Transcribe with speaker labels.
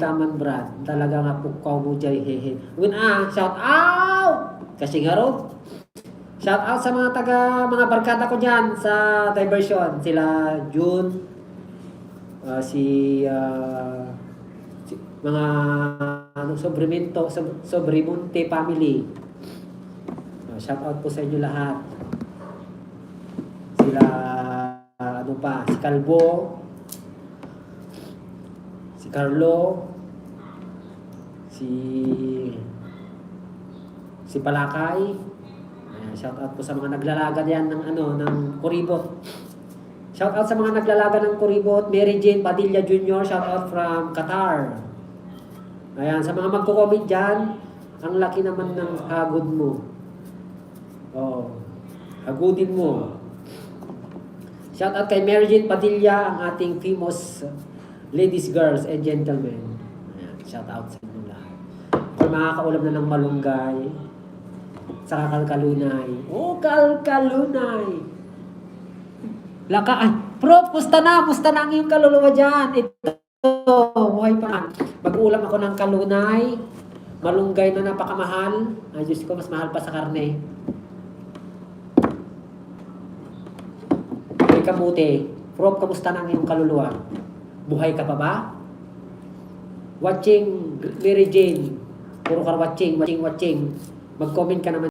Speaker 1: Taman Brad, talaga nga pukaw mo jay hehe. Shout out! Kasi nga ro, shout out sa mga barkada ko dyan sa diversion. Sila June, mga Sobrimonte family. Shout out po sa inyo lahat. Sila, si Calvo, si Carlo, si Palakay. Shout out po sa mga naglalaga diyan ng kuribot. Shout out sa mga naglalaga ng kuribot. Mary Jane Padilla Jr., shout out from Qatar. Ayan, sa mga magko-comment diyan, ang laki naman ng hagod mo. Oh, hagudin mo. Shout out kay Mary Jane Padilla, ang ating famous ladies, girls, and gentlemen. Ayan, shout out sa inyo lahat. Kung makakaulam na ng malunggay, sa kalkalunay. Oh, kalkalunay! Ay, Prof, musta na ang iyong kaluluwa dyan? Ito, buhay pa. Mag-ulam ako ng kalunay, malunggay na napakamahal. Ay, Diyos ko, mas mahal pa sa karne. Ay, kamuti. Prof, kamusta na ang iyong kaluluwa? Buhay ka pa ba? Watching Mary Jane. Puro ka watching. Mag-comment ka naman.